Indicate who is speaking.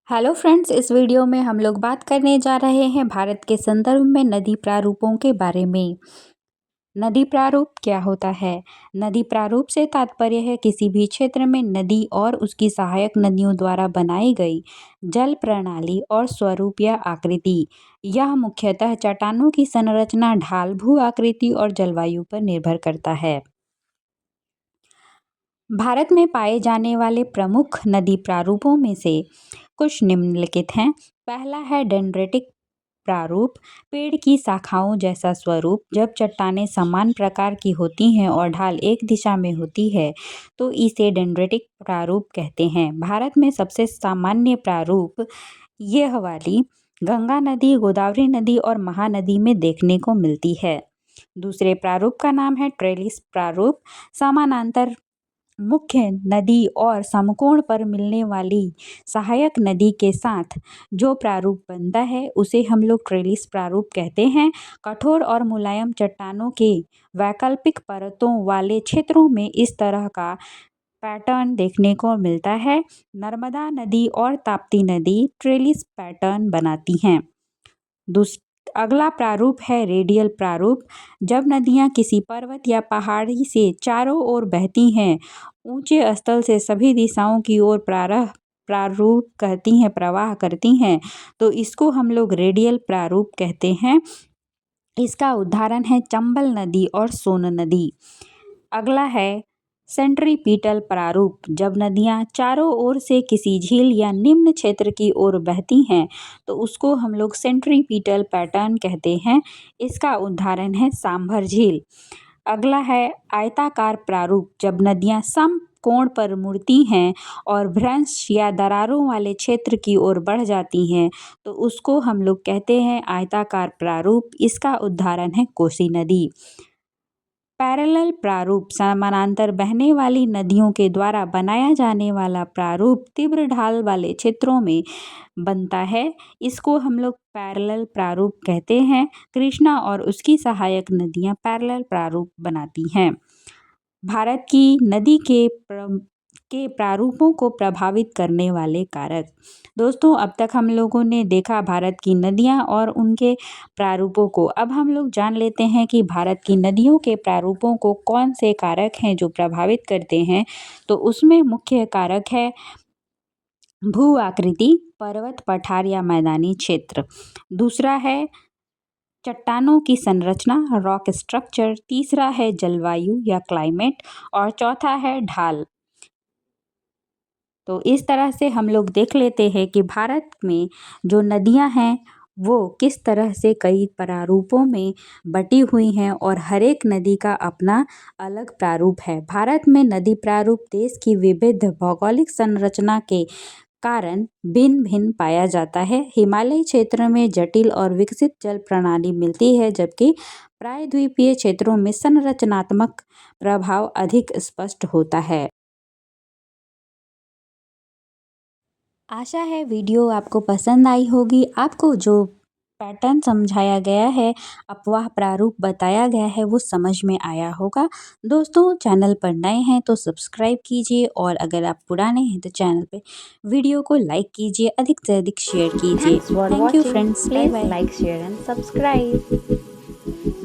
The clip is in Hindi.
Speaker 1: हेलो फ्रेंड्स, इस वीडियो में हम लोग बात करने जा रहे हैं भारत के संदर्भ में नदी प्रारूपों के बारे में। नदी प्रारूप क्या होता है? नदी प्रारूप से तात्पर्य है किसी भी क्षेत्र में नदी और उसकी सहायक नदियों द्वारा बनाई गई जल प्रणाली और स्वरूप या आकृति। यह मुख्यतः चट्टानों की संरचना, ढाल, भू आकृति और जलवायु पर निर्भर करता है। भारत में पाए जाने वाले प्रमुख नदी प्रारूपों में से कुछ निम्नलिखित हैं। पहला है डेंड्रेटिक प्रारूप, पेड़ की शाखाओं जैसा स्वरूप। जब चट्टानें समान प्रकार की होती हैं और ढाल एक दिशा में होती है तो इसे डेंड्रेटिक प्रारूप कहते हैं। भारत में सबसे सामान्य प्रारूप यह वाली गंगा नदी, गोदावरी नदी और महानदी में देखने को मिलती है। दूसरे प्रारूप का नाम है ट्रेलिस प्रारूप। समानांतर मुख्य नदी और समकोण पर मिलने वाली सहायक नदी के साथ जो प्रारूप बनता है उसे हम लोग ट्रेलिस प्रारूप कहते हैं। कठोर और मुलायम चट्टानों के वैकल्पिक परतों वाले क्षेत्रों में इस तरह का पैटर्न देखने को मिलता है। नर्मदा नदी और ताप्ती नदी ट्रेलिस पैटर्न बनाती हैं। अगला प्रारूप है रेडियल प्रारूप। जब नदियां किसी पर्वत या पहाड़ी से चारों ओर बहती हैं, ऊंचे स्थल से सभी दिशाओं की ओर प्रवाह करती हैं, तो इसको हम लोग रेडियल प्रारूप कहते हैं। इसका उदाहरण है चंबल नदी और सोन नदी। अगला है सेंट्रीपीटल प्रारूप। जब नदियां चारों ओर से किसी झील या निम्न क्षेत्र की ओर बहती हैं तो उसको हम लोग सेंट्रीपीटल पैटर्न कहते हैं। इसका उदाहरण है सांभर झील। अगला है आयताकार प्रारूप। जब नदियां सम कोण पर मुड़ती हैं और भ्रंश या दरारों वाले क्षेत्र की ओर बढ़ जाती हैं तो उसको हम लोग कहते हैं आयताकार प्रारूप। इसका उदाहरण है कोसी नदी। पैरेलल प्रारूप समानांतर बहने वाली नदियों के द्वारा बनाया जाने वाला प्रारूप तीव्र ढाल वाले क्षेत्रों में बनता है। इसको हम लोग पैरेलल प्रारूप कहते हैं। कृष्णा और उसकी सहायक नदियां पैरेलल प्रारूप बनाती हैं। भारत की नदी के प्रारूपों को प्रभावित करने वाले कारक। दोस्तों, अब तक हम लोगों ने देखा भारत की नदियां और उनके प्रारूपों को। अब हम लोग जान लेते हैं कि भारत की नदियों के प्रारूपों को कौन से कारक हैं जो प्रभावित करते हैं। तो उसमें मुख्य कारक है भू आकृति, पर्वत, पठार या मैदानी क्षेत्र। दूसरा है चट्टानों की संरचना, रॉक स्ट्रक्चर। तीसरा है जलवायु या क्लाइमेट और चौथा है ढाल। तो इस तरह से हम लोग देख लेते हैं कि भारत में जो नदियां हैं वो किस तरह से कई प्रारूपों में बटी हुई हैं और हर एक नदी का अपना अलग प्रारूप है। भारत में नदी प्रारूप देश की विविध भौगोलिक संरचना के कारण भिन्न भिन्न पाया जाता है। हिमालयी क्षेत्र में जटिल और विकसित जल प्रणाली मिलती है, जबकि प्रायद्वीपीय क्षेत्रों में संरचनात्मक प्रभाव अधिक स्पष्ट होता है। आशा है वीडियो आपको पसंद आई होगी। आपको जो पैटर्न समझाया गया है, अपवाह प्रारूप बताया गया है, वो समझ में आया होगा। दोस्तों, चैनल पर नए हैं तो सब्सक्राइब कीजिए और अगर आप पुराने हैं तो चैनल पे वीडियो को लाइक कीजिए, अधिक से अधिक शेयर कीजिए।
Speaker 2: Thanks for
Speaker 1: thank you
Speaker 2: watching.
Speaker 1: Friends, bye
Speaker 2: Please
Speaker 1: bye.
Speaker 2: like, share and subscribe.